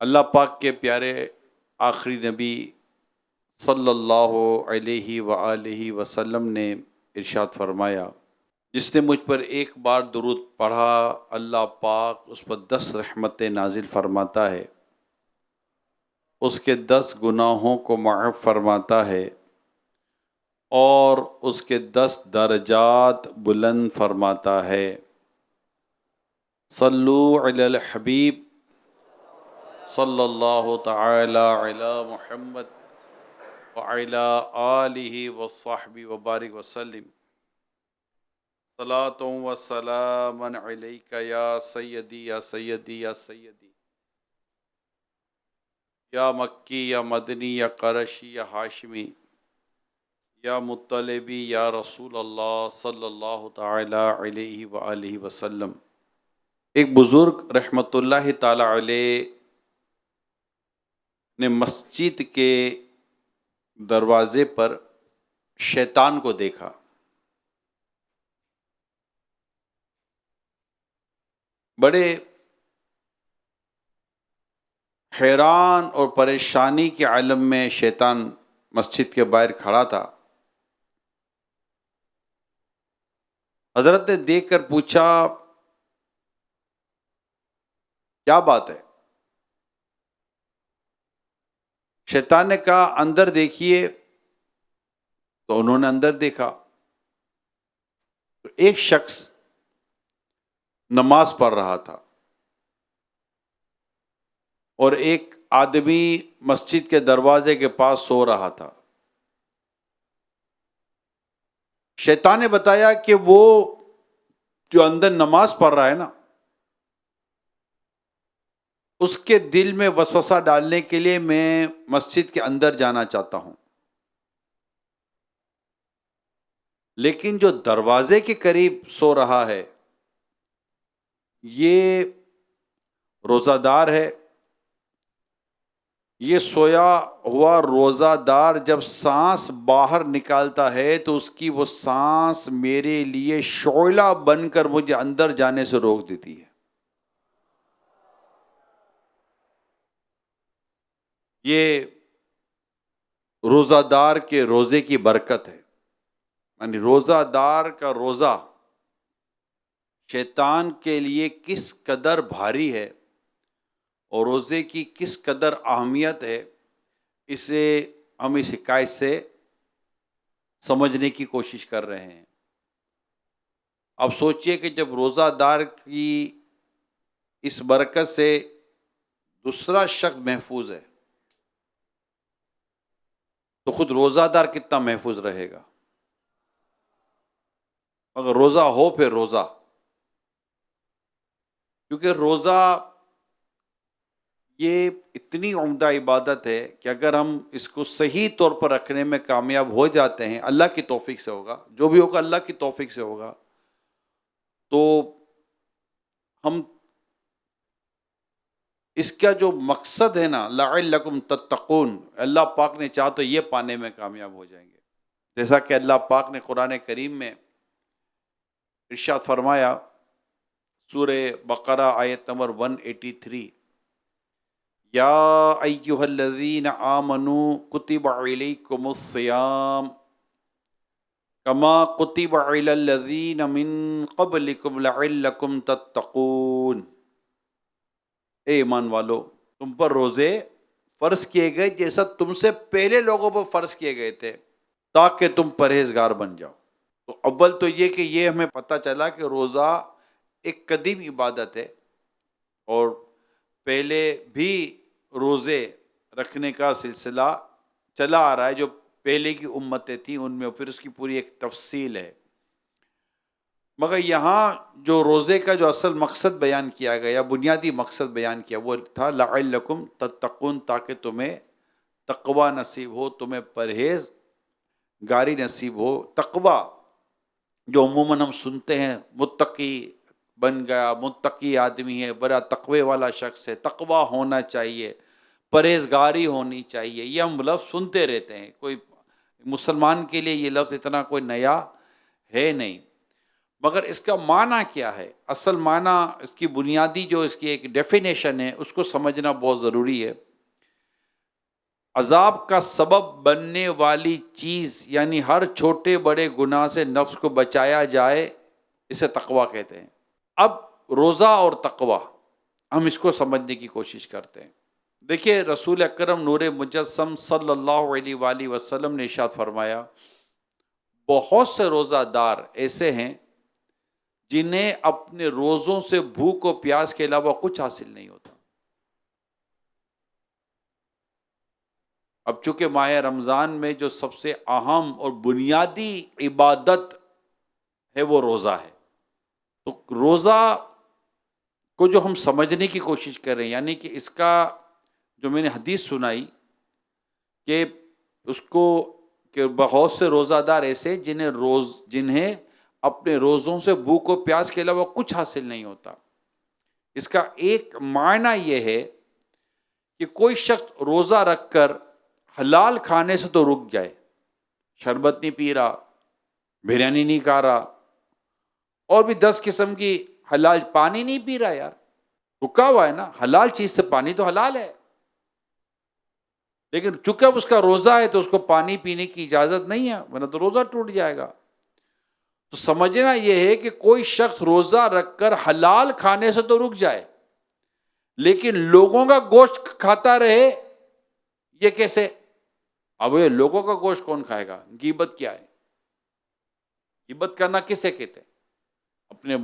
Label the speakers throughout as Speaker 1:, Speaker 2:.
Speaker 1: اللہ پاک کے پیارے آخری نبی صلی اللہ علیہ وآلہ وسلم نے ارشاد فرمایا، جس نے مجھ پر ایک بار درود پڑھا اللہ پاک اس پر 10 رحمتیں نازل فرماتا ہے، اس کے 10 گناہوں کو معاف فرماتا ہے اور اس کے 10 درجات بلند فرماتا ہے۔ صلو علی الحبیب صلی اللہ تعالی علی محمد وعلی آلہ وصحبہ وبارک وسلم۔ صلاۃ و سلام علیک یا سیدی یا سیدی یا سیدی، یا مکی یا مدنی یا قرشی یا ہاشمی یا مطلبی یا رسول اللہ صلی اللہ تعالی علیہ وآلہ وسلم۔ ایک بزرگ رحمۃ اللہ تعالی علیہ نے مسجد کے دروازے پر شیطان کو دیکھا۔ بڑے حیران اور پریشانی کے عالم میں شیطان مسجد کے باہر کھڑا تھا۔ حضرت نے دیکھ کر پوچھا، کیا بات ہے؟ شیطان نے کہا، اندر دیکھیے۔ تو انہوں نے اندر دیکھا تو ایک شخص نماز پڑھ رہا تھا اور ایک آدمی مسجد کے دروازے کے پاس سو رہا تھا۔ شیطان نے بتایا کہ وہ جو اندر نماز پڑھ رہا ہے نا، اس کے دل میں وسوسہ ڈالنے کے لیے میں مسجد کے اندر جانا چاہتا ہوں، لیکن جو دروازے کے قریب سو رہا ہے یہ روزہ دار ہے۔ یہ سویا ہوا روزہ دار جب سانس باہر نکالتا ہے تو اس کی وہ سانس میرے لیے شعلہ بن کر مجھے اندر جانے سے روک دیتی ہے۔ یہ روزہ دار کے روزے کی برکت ہے۔ یعنی روزہ دار کا روزہ شیطان کے لیے کس قدر بھاری ہے اور روزے کی کس قدر اہمیت ہے، اسے ہم اس حکایت سے سمجھنے کی کوشش کر رہے ہیں۔ اب سوچئے کہ جب روزہ دار کی اس برکت سے دوسرا شخص محفوظ ہے تو خود روزہ دار کتنا محفوظ رہے گا۔ اگر روزہ ہو پھر روزہ، کیونکہ روزہ یہ اتنی عمدہ عبادت ہے کہ اگر ہم اس کو صحیح طور پر رکھنے میں کامیاب ہو جاتے ہیں، اللہ کی توفیق سے ہوگا، جو بھی ہوگا اللہ کی توفیق سے ہوگا، تو ہم اس کا جو مقصد ہے نا، لعلکم تتقون، اللہ پاک نے چاہا تو یہ پانے میں کامیاب ہو جائیں گے۔ جیسا کہ اللہ پاک نے قرآن کریم میں ارشاد فرمایا، سورہ بقرہ آیت نمبر 183، یا ایھا الذین آمنوا کتب علیکم الصیام کما کتب علی الذین من قبلکم لعلکم تتقون۔ اے ایمان والو، تم پر روزے فرض کیے گئے جیسا تم سے پہلے لوگوں پر فرض کیے گئے تھے تاکہ تم پرہیزگار بن جاؤ۔ تو اول تو یہ کہ یہ ہمیں پتہ چلا کہ روزہ ایک قدیم عبادت ہے اور پہلے بھی روزے رکھنے کا سلسلہ چلا آ رہا ہے، جو پہلے کی امتیں تھیں ان میں، پھر اس کی پوری ایک تفصیل ہے۔ مگر یہاں جو روزے کا جو اصل مقصد بیان کیا گیا، بنیادی مقصد بیان کیا، وہ تھا لعلکم تتقون، تاکہ تمہیں تقوی نصیب ہو، تمہیں پرہیز گاری نصیب ہو۔ تقوی جو عموماً ہم سنتے ہیں، متقی بن گیا، متقی آدمی ہے، بڑا تقوی والا شخص ہے، تقوی ہونا چاہیے، پرہیزگاری ہونی چاہیے، یہ ہم لفظ سنتے رہتے ہیں۔ کوئی مسلمان کے لیے یہ لفظ اتنا کوئی نیا ہے نہیں، مگر اس کا معنی کیا ہے، اصل معنی، اس کی بنیادی جو اس کی ایک ڈیفینیشن ہے، اس کو سمجھنا بہت ضروری ہے۔ عذاب کا سبب بننے والی چیز، یعنی ہر چھوٹے بڑے گناہ سے نفس کو بچایا جائے، اسے تقویٰ کہتے ہیں۔ اب روزہ اور تقویٰ، ہم اس کو سمجھنے کی کوشش کرتے ہیں۔ دیکھیے، رسول اکرم نور مجسم صلی اللہ علیہ وآلہ وسلم نے ارشاد فرمایا، بہت سے روزہ دار ایسے ہیں جنہیں اپنے روزوں سے بھوک و پیاس کے علاوہ کچھ حاصل نہیں ہوتا۔ اب چونکہ ماہ رمضان میں جو سب سے اہم اور بنیادی عبادت ہے وہ روزہ ہے، تو روزہ کو جو ہم سمجھنے کی کوشش کریں، یعنی کہ اس کا جو میں نے حدیث سنائی کہ اس کو کہ بہت سے روزہ دار ایسے جنہیں اپنے روزوں سے بھوک و پیاس کے علاوہ کچھ حاصل نہیں ہوتا، اس کا ایک معنی یہ ہے کہ کوئی شخص روزہ رکھ کر حلال کھانے سے تو رک جائے، شربت نہیں پی رہا، بریانی نہیں کھا رہا، اور بھی 10 قسم کی حلال، پانی نہیں پی رہا، یار رکا ہوا ہے نا، حلال چیز سے پانی تو حلال ہے، لیکن چونکہ اب اس کا روزہ ہے تو اس کو پانی پینے کی اجازت نہیں ہے، ورنہ تو روزہ ٹوٹ جائے گا۔ تو سمجھنا یہ ہے کہ کوئی شخص روزہ رکھ کر حلال کھانے سے تو رک جائے، لیکن لوگوں کا گوشت کھاتا رہے، یہ کیسے؟ اب یہ لوگوں کا گوشت کون کھائے گا؟ غیبت کیا ہے؟ غیبت کرنا کسے کہتے ہیں؟ اپنے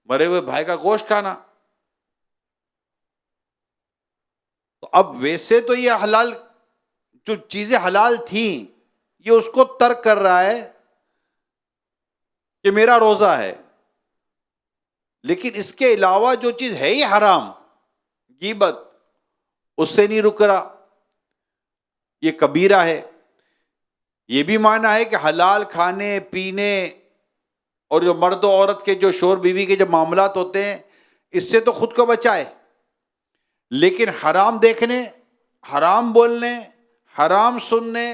Speaker 1: مرے ہوئے بھائی کا گوشت کھانا۔ تو اب ویسے تو یہ حلال، جو چیزیں حلال تھیں، یہ اس کو ترک کر رہا ہے کہ میرا روزہ ہے، لیکن اس کے علاوہ جو چیز ہے ہی حرام، غیبت، اس سے نہیں رک رہا، یہ کبیرہ ہے۔ یہ بھی معنی ہے کہ حلال کھانے پینے اور جو مرد و عورت کے جو شوہر بیوی کے جو معاملات ہوتے ہیں، اس سے تو خود کو بچائے، لیکن حرام دیکھنے، حرام بولنے، حرام سننے،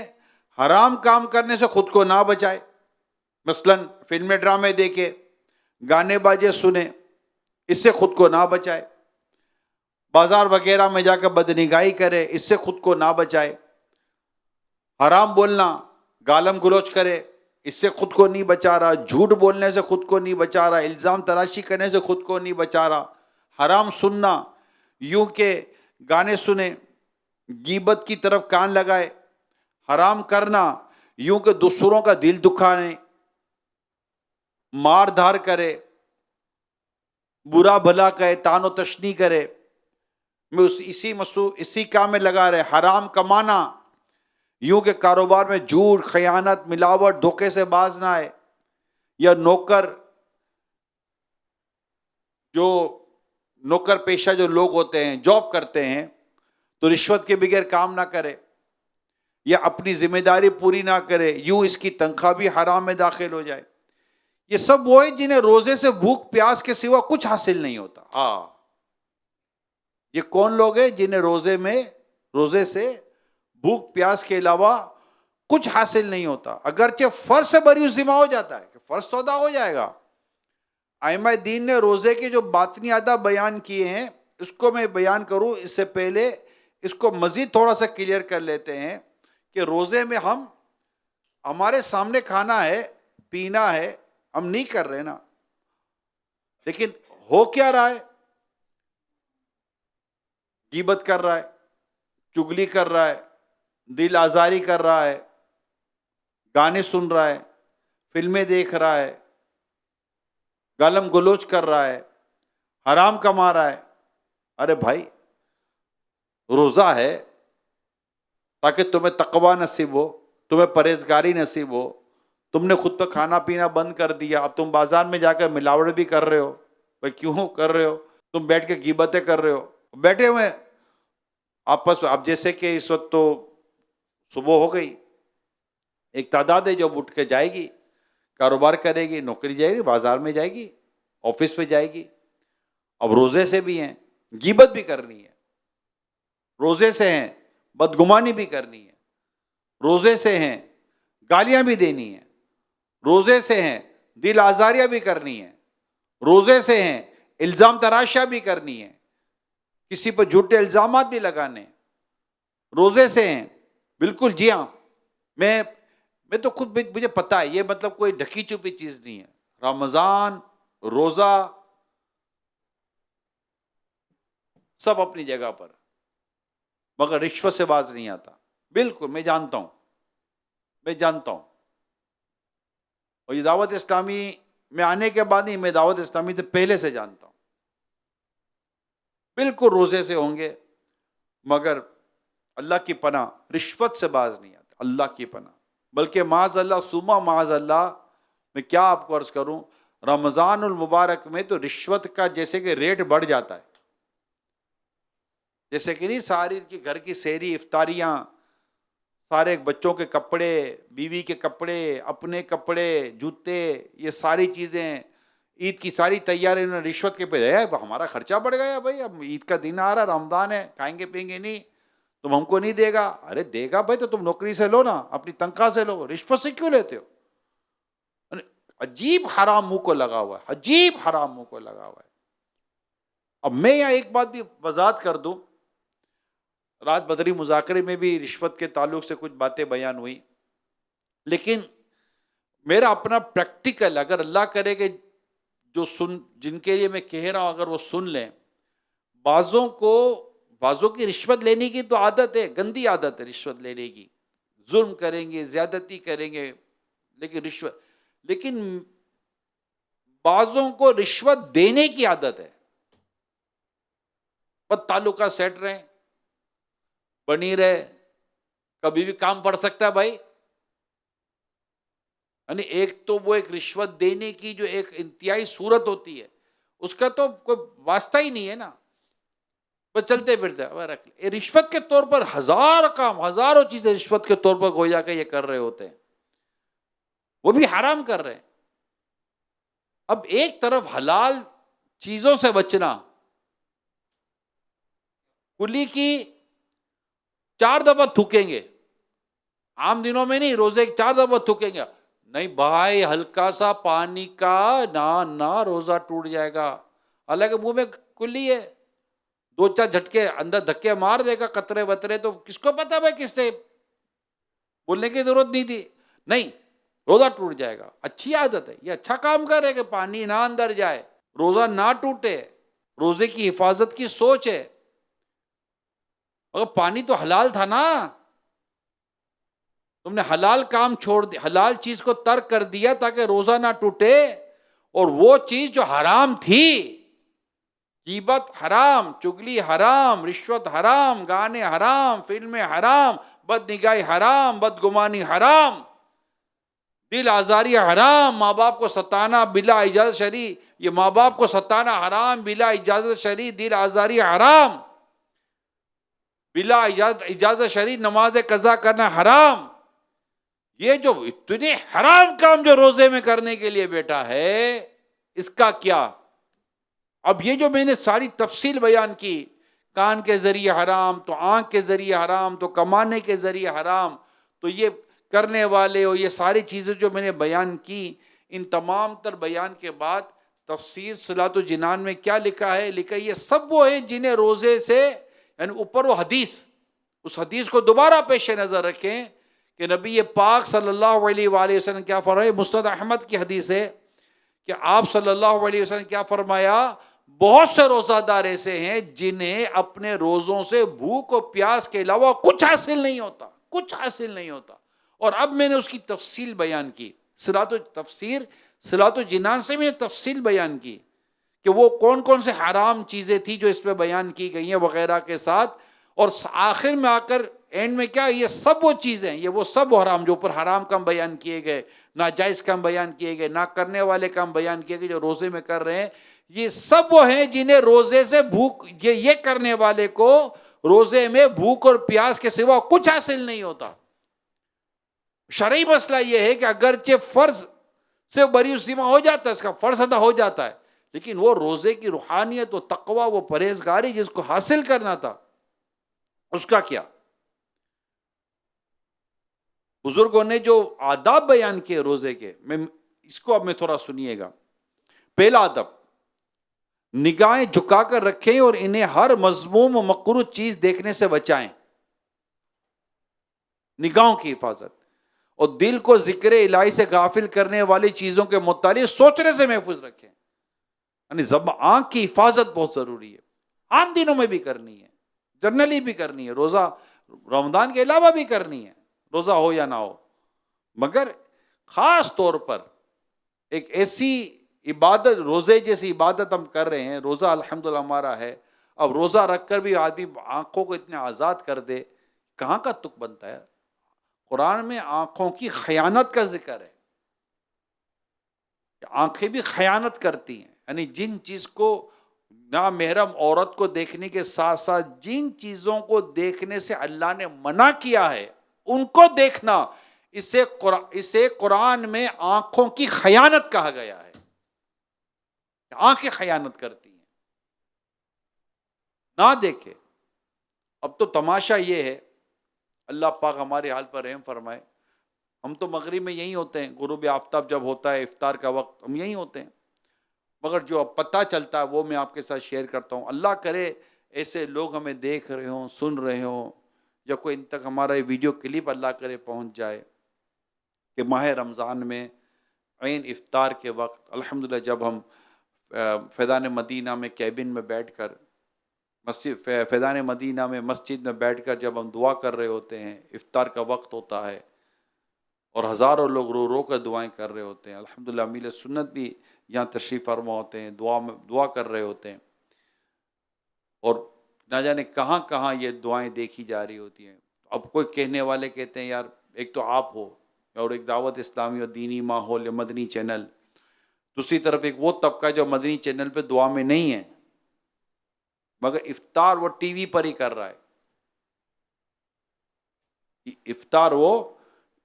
Speaker 1: حرام کام کرنے سے خود کو نہ بچائے۔ مثلا فلمیں ڈرامے دیکھے، گانے باجے سنے، اس سے خود کو نہ بچائے۔ بازار وغیرہ میں جا کر بدنگاہی کرے، اس سے خود کو نہ بچائے۔ حرام بولنا، گالم گلوچ کرے، اس سے خود کو نہیں بچا رہا۔ جھوٹ بولنے سے خود کو نہیں بچا رہا، الزام تراشی کرنے سے خود کو نہیں بچا رہا۔ حرام سننا، یوں کہ گانے سنے، غیبت کی طرف کان لگائے۔ حرام کرنا، یوں کہ دوسروں کا دل دکھانے، مار دھار کرے، برا بھلا کہے، تان و تشنی کرے، میں اسی کام میں لگا رہے۔ حرام کمانا، یوں کہ کاروبار میں جھوٹ، خیانت، ملاوٹ، دھوکے سے باز نہ آئے، یا نوکر پیشہ جو لوگ ہوتے ہیں، جاب کرتے ہیں، تو رشوت کے بغیر کام نہ کرے، یا اپنی ذمہ داری پوری نہ کرے، یوں اس کی تنخواہ بھی حرام میں داخل ہو جائے۔ یہ سب وہ ہیں جنہیں روزے سے بھوک پیاس کے سوا کچھ حاصل نہیں ہوتا۔ یہ کون لوگ ہیں جنہیں روزے سے بھوک پیاس کے علاوہ کچھ حاصل نہیں ہوتا، اگرچہ فرض سے بری ذمہ ہو جاتا ہے کہ فرض تو ادا ہو جائے گا۔ ائمہ دین نے روزے کے جو باطنی آداب بیان کیے ہیں، اس کو میں بیان کروں اس سے پہلے اس کو مزید تھوڑا سا کلیئر کر لیتے ہیں کہ روزے میں ہمارے سامنے کھانا ہے، پینا ہے، ہم نہیں کر رہے نا، لیکن ہو کیا رہا ہے؟ غیبت کر رہا ہے، چگلی کر رہا ہے، دل آزاری کر رہا ہے، گانے سن رہا ہے، فلمیں دیکھ رہا ہے، گالم گلوچ کر رہا ہے، حرام کما رہا ہے۔ ارے بھائی، روزہ ہے تاکہ تمہیں تقوی نصیب ہو، تمہیں پرہیزگاری نصیب ہو۔ تم نے خود تو کھانا پینا بند کر دیا، اب تم بازار میں جا کر ملاوٹ بھی کر رہے ہو۔ بھائی کیوں کر رہے ہو؟ تم بیٹھ کے غیبتیں کر رہے ہو، بیٹھے ہوئے آپس میں۔ اب جیسے کہ اس وقت تو صبح ہو گئی، ایک تعداد ہے جو اٹھ کے جائے گی، کاروبار کرے گی، نوکری جائے گی، بازار میں جائے گی، آفس پہ جائے گی۔ اب روزے سے بھی ہیں، غیبت بھی کرنی ہے، روزے سے ہیں، بدگمانی بھی کرنی ہے، روزے سے ہیں، گالیاں بھی دینی ہیں، روزے سے ہیں، دل آزاریاں بھی کرنی ہے، روزے سے ہیں، الزام تراشیاں بھی کرنی ہے، کسی پر جھوٹے الزامات بھی لگانے، روزے سے ہیں، بالکل جی ہاں، میں تو خود مجھے پتا ہے یہ مطلب کوئی ڈھکی چھپی چیز نہیں ہے، رمضان، روزہ، سب اپنی جگہ پر، مگر رشوت سے باز نہیں آتا، بالکل میں جانتا ہوں، میں جانتا ہوں، اور یہ دعوت اسلامی میں آنے کے بعد نہیں، میں دعوت اسلامی سے پہلے سے جانتا ہوں، بالکل روزے سے ہوں گے، مگر اللہ کی پناہ رشوت سے باز نہیں آتا، اللہ کی پناہ، بلکہ معاذ اللہ ثم معاذ اللہ، میں کیا آپ کو عرض کروں، رمضان المبارک میں تو رشوت کا جیسے کہ ریٹ بڑھ جاتا ہے، جیسے کہ نہیں ساری کی گھر کی سحری افطاریاں، سارے بچوں کے کپڑے، بیوی کے کپڑے، اپنے کپڑے، جوتے، یہ ساری چیزیں، عید کی ساری تیاری انہوں نے رشوت کے پہ ہے، ہمارا خرچہ بڑھ گیا بھائی، اب عید کا دن آ رہا، رمضان ہے، کھائیں گے پئیں گے نہیں، تم ہم کو نہیں دے گا، ارے دے گا بھائی تو تم نوکری سے لو نا، اپنی تنخواہ سے لو، رشوت سے کیوں لیتے ہو؟ عجیب حرام منہ کو لگا ہوا ہے، عجیب حرام منہ کو لگا ہوا ہے۔ اب میں یہاں ایک بات بھی وضاحت کر دوں، رات بدری مذاکرے میں بھی رشوت کے تعلق سے کچھ باتیں بیان ہوئی، لیکن میرا اپنا پریکٹیکل، اگر اللہ کرے کہ جن کے لیے میں کہہ رہا ہوں اگر وہ سن لیں، بعضوں کی رشوت لینے کی تو عادت ہے، گندی عادت ہے رشوت لینے کی، ظلم کریں گے، زیادتی کریں گے، لیکن بعضوں کو رشوت دینے کی عادت ہے، بد تعلقات سیٹ رہے، بنی رہے، کبھی بھی کام پڑ سکتا ہے بھائی، یعنی ایک تو وہ ایک رشوت دینے کی جو ایک انتہائی صورت ہوتی ہے، اس کا تو کوئی واسطہ ہی نہیں ہے نا، بس چلتے پھرتے رکھ لے، رشوت کے طور پر ہزار کام، ہزاروں چیزیں رشوت کے طور پر گویا کہ یہ کر رہے ہوتے ہیں، وہ بھی حرام کر رہے ہیں۔ اب ایک طرف حلال چیزوں سے بچنا، کلی کی 4 دفعہ تھوکیں گے، عام دنوں میں نہیں، روزے 4 دفعہ تھوکیں گے، نہیں بھائی ہلکا سا پانی کا نہ روزہ ٹوٹ جائے گا، حالانکہ منہ میں کلی ہے، 2-4 جھٹکے اندر دھکے مار دے گا، قطرے وطرے، تو کس کو پتا بھائی، کس سے بولنے کی ضرورت نہیں تھی، نہیں روزہ ٹوٹ جائے گا۔ اچھی عادت ہے، یہ اچھا کام کر رہے کہ پانی نہ اندر جائے، روزہ نہ ٹوٹے، روزے کی حفاظت کی سوچ ہے، مگر پانی تو حلال تھا نا، تم نے حلال کام چھوڑ دیا، حلال چیز کو ترک کر دیا تاکہ روزہ نہ ٹوٹے، اور وہ چیز جو حرام تھی، غیبت حرام، چگلی حرام، رشوت حرام، گانے حرام، فلمیں حرام، بد نگاہی حرام، بدگمانی حرام، دل آزاری حرام، ماں باپ کو ستانا بلا اجازت شرعی، یہ ماں باپ کو ستانا حرام بلا اجازت شرعی، دل آزاری حرام، بلا اجازت شرعی نماز قضا کرنا حرام، یہ جو اتنے حرام کام جو روزے میں کرنے کے لیے بیٹھا ہے، اس کا کیا؟ اب یہ جو میں نے ساری تفصیل بیان کی، کان کے ذریعے حرام، تو آنکھ کے ذریعے حرام، تو کمانے کے ذریعے حرام، تو یہ کرنے والے، اور یہ ساری چیزیں جو میں نے بیان کی، ان تمام تر بیان کے بعد تفسیر صلاۃ الجنان میں کیا لکھا ہے؟ لکھا ہے یہ سب وہ ہیں جنہیں روزے سے، یعنی اوپر وہ حدیث، اس حدیث کو دوبارہ پیش نظر رکھیں کہ نبی پاک صلی اللہ علیہ وآلہ وسلم کیا فرمایا، مسند احمد کی حدیث ہے کہ آپ صلی اللہ علیہ وسلم کیا فرمایا، بہت سے روزہ دار ایسے ہیں جنہیں اپنے روزوں سے بھوک و پیاس کے علاوہ کچھ حاصل نہیں ہوتا، کچھ حاصل نہیں ہوتا، اور اب میں نے اس کی تفصیل بیان کی، صلاۃ الجنان سے میں نے تفصیل بیان کی کہ وہ کون کون سے حرام چیزیں تھی جو اس پہ بیان کی گئی ہیں وغیرہ کے ساتھ، اور آخر میں آ کر اینڈ میں کیا، یہ سب وہ چیزیں، یہ وہ سب حرام جو اوپر حرام کام بیان کیے گئے، ناجائز کام بیان کیے گئے، نہ کرنے والے کام بیان کیے گئے جو روزے میں کر رہے ہیں، یہ سب وہ ہیں جنہیں روزے سے بھوک، یہ کرنے والے کو روزے میں بھوک اور پیاس کے سوا کچھ حاصل نہیں ہوتا۔ شرعی مسئلہ یہ ہے کہ اگرچہ فرض سے بری ذمہ ہو جاتا ہے، اس کا فرض ادا ہو جاتا ہے، لیکن وہ روزے کی روحانیت و تقوی، وہ پرہیزگاری جس کو حاصل کرنا تھا، اس کا کیا؟ بزرگوں نے جو آداب بیان کیے روزے کے، میں اس کو اب میں تھوڑا سنیے گا. پہلا ادب، نگاہیں جھکا کر رکھیں اور انہیں ہر مذموم و مکروہ چیز دیکھنے سے بچائیں. نگاہوں کی حفاظت اور دل کو ذکر الہی سے غافل کرنے والی چیزوں کے متعلق سوچنے سے محفوظ رکھیں. یعنی آنکھ کی حفاظت بہت ضروری ہے. عام دنوں میں بھی کرنی ہے، جنرلی بھی کرنی ہے، روزہ رمضان کے علاوہ بھی کرنی ہے، روزہ ہو یا نہ ہو. مگر خاص طور پر ایک ایسی عبادت، روزے جیسی عبادت ہم کر رہے ہیں، روزہ الحمدللہ ہمارا ہے. اب روزہ رکھ کر بھی آدمی آنکھوں کو اتنے آزاد کر دے، کہاں کا تک بنتا ہے؟ قرآن میں آنکھوں کی خیانت کا ذکر ہے. آنکھیں بھی خیانت کرتی ہیں. یعنی جن چیز کو نامحرم عورت کو دیکھنے کے ساتھ ساتھ جن چیزوں کو دیکھنے سے اللہ نے منع کیا ہے ان کو دیکھنا، اسے قرآن میں آنکھوں کی خیانت کہا گیا ہے. آنکھیں خیانت کرتی ہیں، نہ دیکھے. اب تو تماشا یہ ہے، اللہ پاک ہمارے حال پر رحم فرمائے. ہم تو مغرب میں یہیں ہوتے ہیں، غروب آفتاب جب ہوتا ہے افطار کا وقت ہم یہیں ہوتے ہیں. مگر جو اب پتہ چلتا ہے وہ میں آپ کے ساتھ شیئر کرتا ہوں. اللہ کرے ایسے لوگ ہمیں دیکھ رہے ہوں، سن رہے ہوں، یا کوئی ان تک ہمارا یہ ویڈیو کلپ اللہ کرے پہنچ جائے کہ ماہ رمضان میں عین افطار کے وقت الحمدللہ جب ہم فیضان مدینہ میں کیبن میں بیٹھ کر فیضان مدینہ میں مسجد میں بیٹھ کر جب ہم دعا کر رہے ہوتے ہیں، افطار کا وقت ہوتا ہے اور ہزاروں لوگ رو رو کر دعائیں کر رہے ہوتے ہیں. الحمدللہ امیل سنت بھی یہاں تشریف فرما ہوتے ہیں، دعا کر رہے ہوتے ہیں، اور نہ جانے کہاں کہاں یہ دعائیں دیکھی جا رہی ہوتی ہیں. اب کوئی کہنے والے کہتے ہیں یار ایک تو آپ ہو اور ایک دعوت اسلامی اور دینی ماحول یا مدنی چینل، دوسری طرف ایک وہ طبقہ جو مدنی چینل پہ دعا میں نہیں ہے مگر افطار وہ ٹی وی پر ہی کر رہا ہے. افطار وہ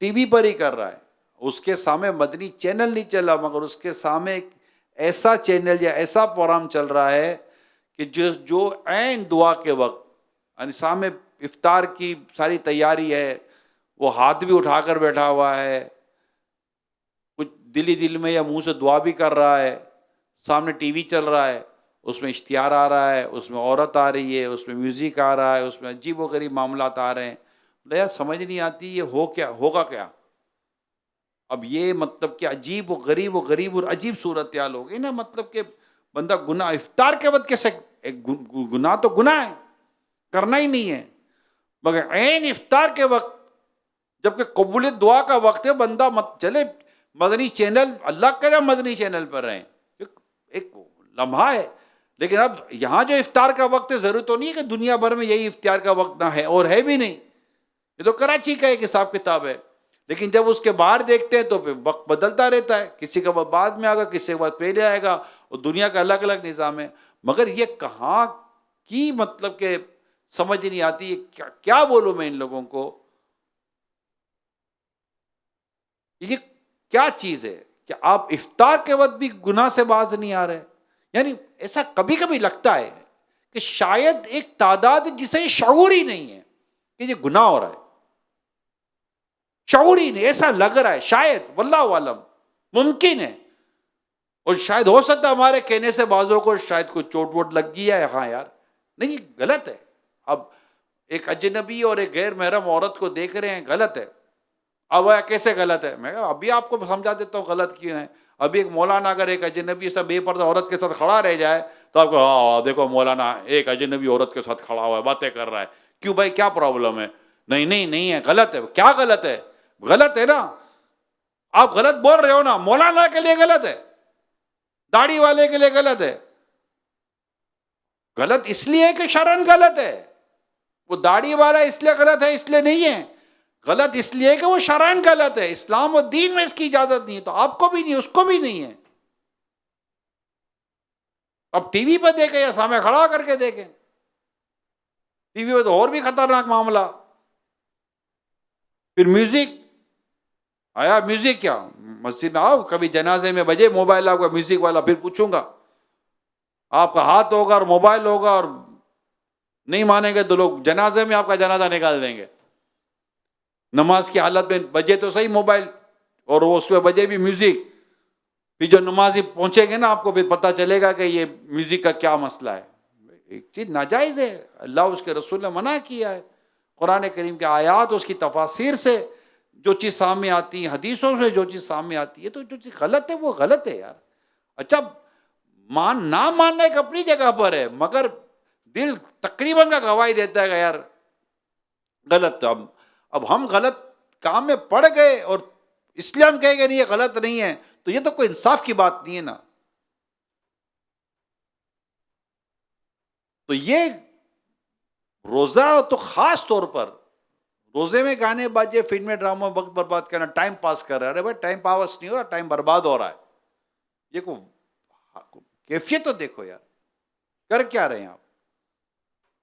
Speaker 1: ٹی وی پر ہی کر رہا ہے، اس کے سامنے مدنی چینل نہیں چل رہا مگر اس کے سامنے ایک ایسا چینل یا ایسا پروگرام چل رہا ہے کہ جو عین دعا کے وقت، یعنی سامنے افطار کی ساری تیاری ہے، وہ ہاتھ بھی اٹھا کر بیٹھا ہوا ہے، کچھ دل میں یا منہ سے دعا بھی کر رہا ہے، سامنے ٹی وی چل رہا ہے، اس میں اشتہار آ رہا ہے، اس میں عورت آ رہی ہے، اس میں میوزک آ رہا ہے، اس میں عجیب و غریب معاملات آ رہے ہیں. یار سمجھ نہیں آتی یہ ہوگا کیا. اب یہ مطلب کہ عجیب و غریب اور عجیب صورتحال ہو گئی نا. مطلب کہ بندہ گناہ افطار کے وقت کیسے، گناہ تو گناہ ہے، کرنا ہی نہیں ہے، مگر عین افطار کے وقت جبکہ قبولیت دعا کا وقت ہے، بندہ چلے مدنی چینل، اللہ کرے مدنی چینل پر رہیں، ایک لمحہ ہے. لیکن اب یہاں جو افطار کا وقت ہے، ضرورت تو نہیں ہے کہ دنیا بھر میں یہی افطار کا وقت نہ ہے، اور ہے بھی نہیں، یہ تو کراچی کا ایک حساب کتاب ہے. لیکن جب اس کے باہر دیکھتے ہیں تو پھر وقت بدلتا رہتا ہے، کسی کا وقت بعد میں آئے گا، کسی کا وقت پہلے آئے گا، اور دنیا کا الگ الگ نظام ہے. مگر یہ کہاں کی مطلب کہ سمجھ نہیں آتی ہے، کیا بولوں میں ان لوگوں کو، یہ کیا چیز ہے کہ آپ افطار کے وقت بھی گناہ سے باز نہیں آ رہے. یعنی ایسا کبھی کبھی لگتا ہے کہ شاید ایک تعداد جسے یہ شعور ہی نہیں ہے کہ یہ گناہ ہو رہا ہے، شعور ہی نہیں، ایسا لگ رہا ہے، شاید واللہ عالم ممکن ہے، اور شاید ہو سکتا ہے ہمارے کہنے سے بعضوں کو شاید کوئی چوٹ ووٹ لگ گیا ہے. ہاں یار نہیں، غلط ہے. اب ایک اجنبی اور ایک غیر محرم عورت کو دیکھ رہے ہیں، غلط ہے. اب کیسے غلط ہے؟ میں کہا ابھی آپ کو سمجھا دیتا ہوں غلط کیوں ہے. ابھی ایک مولانا اگر ایک اجنبی سے بے پردہ عورت کے ساتھ کھڑا رہ جائے تو آپ کو ہاں دیکھو مولانا ایک اجنبی عورت کے ساتھ کھڑا ہوا ہے، باتیں کر رہا ہے، کیوں بھائی کیا پرابلم ہے؟ نہیں ہے، غلط ہے. کیا غلط ہے؟ غلط ہے نا، آپ غلط بول رہے ہو نا. مولانا کے لیے غلط ہے، داڑھی والے کے لیے غلط ہے. غلط اس لیے کہ شرعن غلط ہے. وہ داڑھی والا اس لیے غلط ہے، اس لیے نہیں ہے. غلط اس لیے کہ وہ شرعن غلط ہے، اسلام و دین میں اس کی اجازت نہیں ہے، تو آپ کو بھی نہیں، اس کو بھی نہیں ہے. اب ٹی وی پہ دیکھیں یا سامنے کھڑا کر کے دیکھیں، ٹی وی پہ تو اور بھی خطرناک معاملہ. پھر میوزک آیا، میوزک کیا مسجد میں آؤ کبھی جنازے میں بجے موبائل آپ کا میوزک والا، پھر پوچھوں گا آپ کا ہاتھ ہوگا اور موبائل ہوگا، اور نہیں مانیں گے تو لوگ جنازے میں آپ کا جنازہ نکال دیں گے. نماز کی حالت میں بجے تو صحیح موبائل، اور وہ اس پہ بجے بھی میوزک. پھر جو نمازی پہنچے گے نا آپ کو پھر پتہ چلے گا کہ یہ میوزک کا کیا مسئلہ ہے. ایک چیز ناجائز ہے، اللہ اس کے رسول نے منع کیا ہے. قرآن کریم کے آیات اس کی تفاسیر سے جو چیز سامنے آتی ہے، حدیثوں سے جو چیز سامنے آتی ہے، تو جو چیز غلط ہے وہ غلط ہے یار. اچھا نہ ماننا ایک اپنی جگہ پر ہے، مگر دل تقریباً کا گواہی دیتا ہے کہ یار غلط. اب ہم غلط کام میں پڑ گئے اور اس لیے ہم کہیں گے نہیں یہ غلط نہیں ہے، تو یہ تو کوئی انصاف کی بات نہیں ہے نا. تو یہ روزہ تو خاص طور پر روزے میں گانے باجے، فلمیں، ڈراموں وقت برباد کرنا، ٹائم پاس کر رہا ہے. ارے بھائی ٹائم پاس نہیں ہو رہا، ٹائم برباد ہو رہا ہے. یہ کو کیفیت تو دیکھو یار، کر کیا رہے ہیں آپ.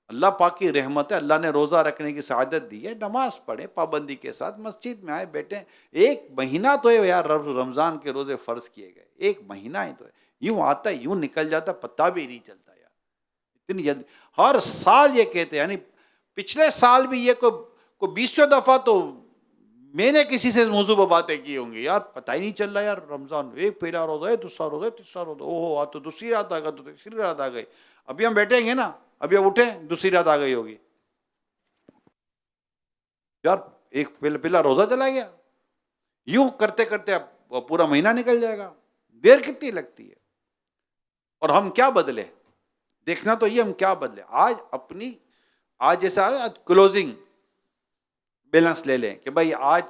Speaker 1: اللہ پاک کی رحمت ہے، اللہ نے روزہ رکھنے کی سعادت دی ہے. نماز پڑھیں پابندی کے ساتھ، مسجد میں آئے بیٹھیں. ایک مہینہ تو ہے یار رمضان کے روزے فرض کیے گئے، ایک مہینہ ہی تو ہے. یوں آتا ہے یوں نکل جاتا، پتہ بھی نہیں چلتا یار. اتنی جلدی ہر سال یہ کہتے ہیں، یعنی پچھلے سال بھی یہ کو 20 دفعہ تو میں نے کسی سے موضوع پر باتیں کی ہوں گی یار. پتہ ہی نہیں چل رہا یار. رمضان ایک پہلا روزہ ہے، دوسرا روزہ ہے، تیسرا روزہ، اوہ آج تو دوسری رات آ گئی، تو تیسری رات آ گئی. ابھی ہم بیٹھیں گے نا، ابھی اب اٹھیں دوسری رات آ گئی ہوگی یار. ایک پہلا روزہ چلا گیا. یوں کرتے کرتے اب پورا مہینہ نکل جائے گا. دیر کتنی لگتی ہے. اور ہم کیا بدلے، دیکھنا تو یہ ہم کیا بدلے. آج جیسا آج کلوزنگ بیلنس لے لیں کہ بھائی آج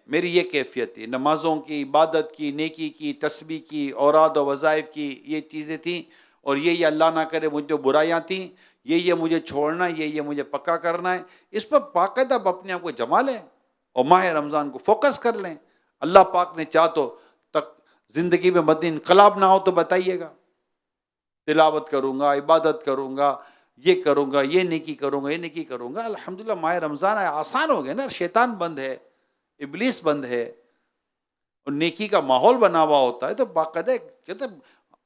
Speaker 1: میری یہ کیفیت تھی، نمازوں کی، عبادت کی، نیکی کی، تسبیح کی، اوراد و وظائف کی، یہ چیزیں تھیں. اور یہ اللہ نہ کرے مجھ جو برائیاں تھیں، یہ مجھے چھوڑنا، یہ مجھے پکا کرنا ہے. اس پر باقاعدہ اپنے آپ کو جما لیں اور ماہ رمضان کو فوکس کر لیں. اللہ پاک نے چاہ تو تک زندگی میں مدنی انقلاب نہ ہو تو بتائیے گا. تلاوت کروں گا، عبادت کروں گا، یہ کروں گا، یہ نیکی کروں گا، یہ نیکی کروں گا. الحمدللہ ماہ رمضان ہے، آسان ہو گیا نا. شیطان بند ہے، ابلیس بند ہے، اور نیکی کا ماحول بنا ہوا ہوتا ہے تو باقاعدہ کہتے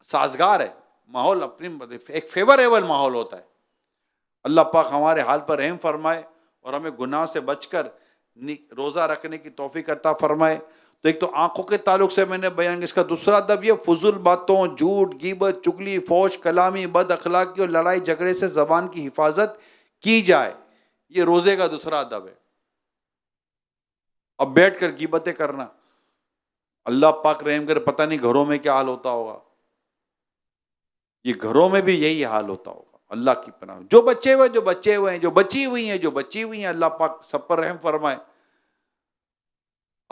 Speaker 1: سازگار ہے ماحول، اپنی ایک فیوریبل ماحول ہوتا ہے. اللہ پاک ہمارے حال پر رحم فرمائے اور ہمیں گناہ سے بچ کر روزہ رکھنے کی توفیق عطا فرمائے. تو ایک تو آنکھوں کے تعلق سے میں نے بیان کیا، اس کا دوسرا ادب یہ فضول باتوں، جھوٹ، غیبت، چگلی، فحش کلامی، بد اخلاقی اور لڑائی جھگڑے سے زبان کی حفاظت کی جائے. یہ روزے کا دوسرا ادب ہے. اب بیٹھ کر غیبتیں کرنا، اللہ پاک رحم کرے، پتہ نہیں گھروں میں کیا حال ہوتا ہوگا. یہ گھروں میں بھی یہی حال ہوتا ہوگا. اللہ کی پناہ. جو بچے ہوئے ہیں، جو بچی ہوئی ہیں، اللہ پاک سب پر رحم فرمائے.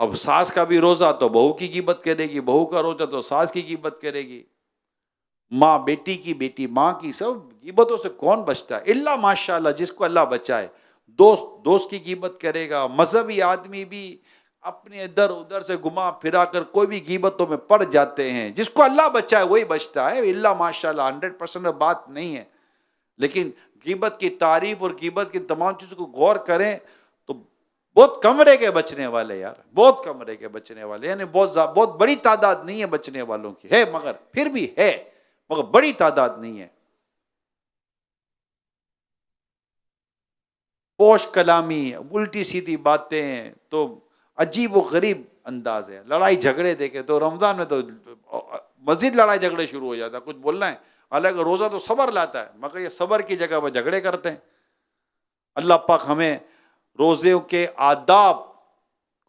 Speaker 1: اب ساس کا بھی روزہ تو بہو کی غیبت کرے گی، بہو کا روزہ تو ساس کی غیبت کرے گی، ماں بیٹی کی، بیٹی ماں کی. سب غیبتوں سے کون بچتا ہے الا ماشاءاللہ جس کو اللہ بچائے. دوست کی غیبت کرے گا. مذہبی آدمی بھی اپنے ادھر ادھر سے گھما پھرا کر کوئی بھی غیبتوں میں پڑ جاتے ہیں. جس کو اللہ بچائے وہی بچتا ہے، الا ماشاءاللہ 100% بات نہیں ہے. لیکن غیبت کی تعریف اور غیبت کی تمام چیزوں کو غور کریں تو بہت کم رہ کے بچنے والے یار، بہت کم رہ کے بچنے والے. یعنی بہت بڑی تعداد نہیں ہے بچنے والوں کی، ہے مگر پھر بھی ہے، مگر بڑی تعداد نہیں ہے. پوش کلامی، الٹی سیدھی باتیں، تو عجیب و غریب انداز ہے. لڑائی جھگڑے دیکھے تو رمضان میں تو مزید لڑائی جھگڑے شروع ہو جاتا ہے. کچھ بولنا ہے، حالانکہ روزہ تو صبر لاتا ہے، مگر یہ صبر کی جگہ وہ جھگڑے کرتے ہیں. اللہ پاک ہمیں روزے کے آداب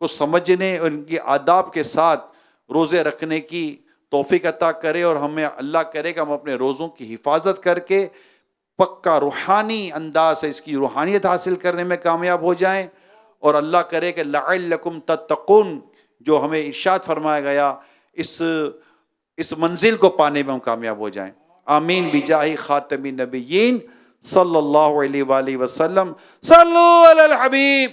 Speaker 1: کو سمجھنے اور ان کی آداب کے ساتھ روزے رکھنے کی توفیق عطا کرے، اور ہمیں اللہ کرے کہ ہم اپنے روزوں کی حفاظت کر کے پکا روحانی انداز سے اس کی روحانیت حاصل کرنے میں کامیاب ہو جائیں. اور اللہ کرے کہ لعلکم تتقون جو ہمیں ارشاد فرمایا گیا، اس منزل کو پانے میں ہم کامیاب ہو جائیں. آمین بجاہ خاتم النبیین صلی اللہ علیہ وآلہ وسلم. صلو علی الحبیب.